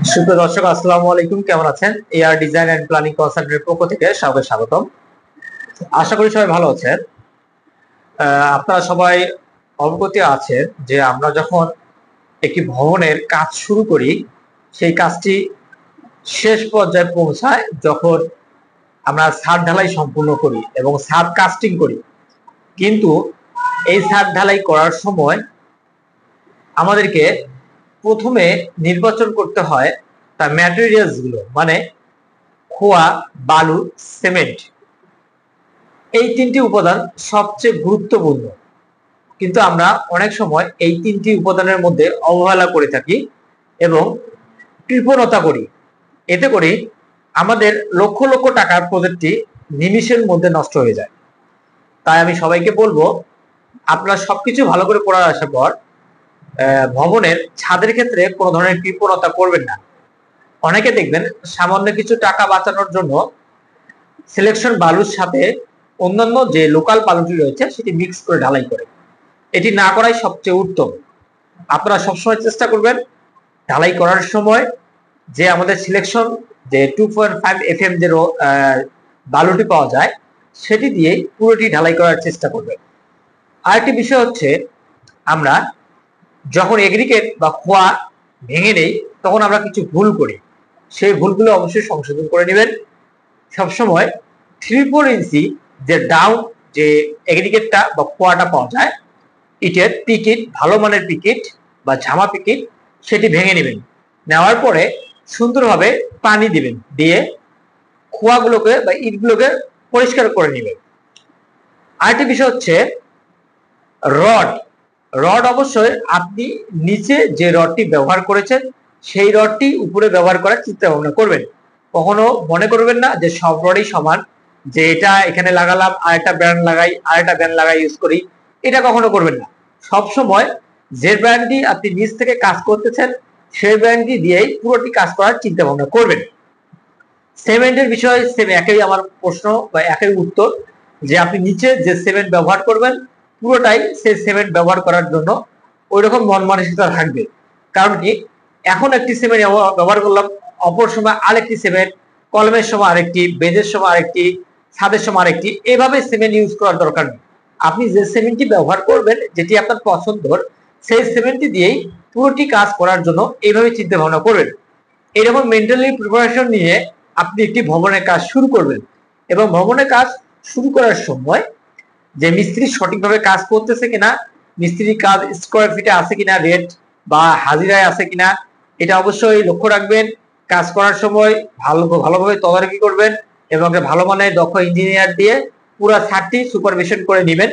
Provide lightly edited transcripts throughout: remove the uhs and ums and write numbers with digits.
সুপ্রিয় দর্শক, আসসালামু আলাইকুম। কেমন আছেন? এআর ডিজাইন এন্ড প্ল্যানিং কনসালটেন্টের পক্ষ থেকে সবাইকে স্বাগতম। আশা করি সবাই ভালো আছেন। আপনারা সবাই অবগত আছেন যে আমরা যখন একটি ভবনের কাজ শুরু করি, সেই কাজটি শেষ পর্যায়ে পৌঁছায় যখন আমরা ছাদ ঢালাই সম্পূর্ণ করি এবং ছাদ কাস্টিং করি। কিন্তু এই ছাদ ঢালাই করার সময় আমাদেরকে প্রথমে নির্বাচন করতে হয় তার ম্যাটেরিয়ালস গুলো, মানে খোয়া, বালু, সিমেন্ট। এই তিনটি উপাদান সবচেয়ে গুরুত্বপূর্ণ, কিন্তু আমরা অনেক সময় এই তিনটি উপাদানের মধ্যে অবহেলা করে থাকি এবং কৃপণতা করি। এতে করে আমাদের লক্ষ লক্ষ টাকার প্রজেক্টটি নিমিষের মধ্যে নষ্ট হয়ে যায়। তাই আমি সবাইকে বলবো, আপনারা সবকিছু ভালো করে পড়ে আসার পর ভবনের ছাদের ক্ষেত্রে কোনো ধরনের কৃপণতা করবেন না। অনেকে দেখবেন সামান্য কিছু টাকা বাঁচানোর জন্য সিলেকশন বালুর সাথে অন্যান্য যে লোকাল বালুটি রয়েছে সেটি মিক্স করে ঢালাই করে। এটি না করাই সবচেয়ে উত্তম। আপনারা সবসময় চেষ্টা করবেন ঢালাই করার সময় যে আমাদের সিলেকশন যে 2.5 FM যে বালুটি পাওয়া যায় সেটি দিয়ে পুরোটি ঢালাই করার চেষ্টা করবেন। আরেকটি বিষয় হচ্ছে, আমরা যখন এগ্রিগেট বা খোয়া ভেঙে নেই তখন আমরা কিছু ভুল করি। সেই ভুলগুলো অবশ্যই সংশোধন করে নেবেন। সবসময় 3-4 ইঞ্চি যে ডাউন যে এগ্রিগেটটা বা খোয়াটা পাওয়া যায়, ইটের পিকিট, ভালো মানের পিকিট বা ঝামা পিকিট, সেটি ভেঙে নেবেন। নেওয়ার পরে সুন্দরভাবে পানি দিবেন, দিয়ে খোয়াগুলোকে বা ইটগুলোকে পরিষ্কার করে নেবেন। আরেকটি বিষয় হচ্ছে রড। রড অবশ্যই আপনি নিচে যে রডটি ব্যবহার করেছেন সেই রডটি উপরে ব্যবহার করার চিন্তা ভাবনা করবেন। কখনো মনে করবেন না যে সব রডই সমান, যে এটা এখানে লাগালাম আর একটা ব্র্যান্ড লাগাই ইউজ করি, এটা কখনো করবেন না। সব সময় যে ব্র্যান্ডটি আপনি নিচ থেকে কাজ করতেছেন সেই ব্র্যান্ডটি দিয়েই পুরোটি কাজ করার চিন্তা ভাবনা করবেন। সিমেন্টের বিষয়ে সেম একই আমার প্রশ্ন বা একই উত্তর, যে আপনি নিচে যে সিমেন্ট ব্যবহার করবেন পুরোটাই সেই সিমেন্ট ব্যবহার করার জন্য ওই রকম মন মানসিকতা থাকবে। কারণ কি, এখন একটি সিমেন্ট ব্যবহার করলাম, অপর সময় আরেকটি সিমেন্ট, কলমের সময় আরেকটি, বেজের সময় আরেকটি, ছাদের সময় আরেকটি, এভাবে সিমেন্ট ইউজ করার দরকার নেই। আপনি যে সিমেন্টটি ব্যবহার করবেন, যেটি আপনার পছন্দর, সেই সিমেন্টটি দিয়েই পুরোটি কাজ করার জন্য এইভাবে চিন্তা ভাবনা করবেন। এরকম মেন্টালি প্রিপারেশন নিয়ে আপনি একটি ভবনের কাজ শুরু করবেন এবং ভবনের কাজ শুরু করার সময় যে মিস্ত্রি সঠিকভাবে কাজ করতেছে কিনা, মিস্ত্রির কাজ স্কোয়ার ফিটে আছে কিনা, রেট বা হাজিরায় আছে কিনা, এটা অবশ্যই লক্ষ্য রাখবেন। কাজ করার সময় ভালোভাবে তদারকি করবেন এবং ভালো মানের দক্ষ ইঞ্জিনিয়ার দিয়ে পুরো ছাদটি সুপারভিশন করে নেবেন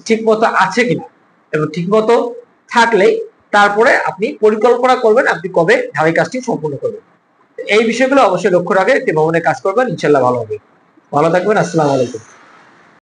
ঠিক মতো আছে কিনা, এবং ঠিক মতো থাকলেই তারপরে আপনি পরিকল্পনা করবেন আপনি কবে ঢালাই কাজটি সম্পূর্ণ করবেন। এই বিষয়গুলো অবশ্যই লক্ষ্য রাখে একটি ভবনে কাজ করবেন, ইনশাল্লাহ ভালো হবে। ভালো থাকবেন। আসসালামু আলাইকুম।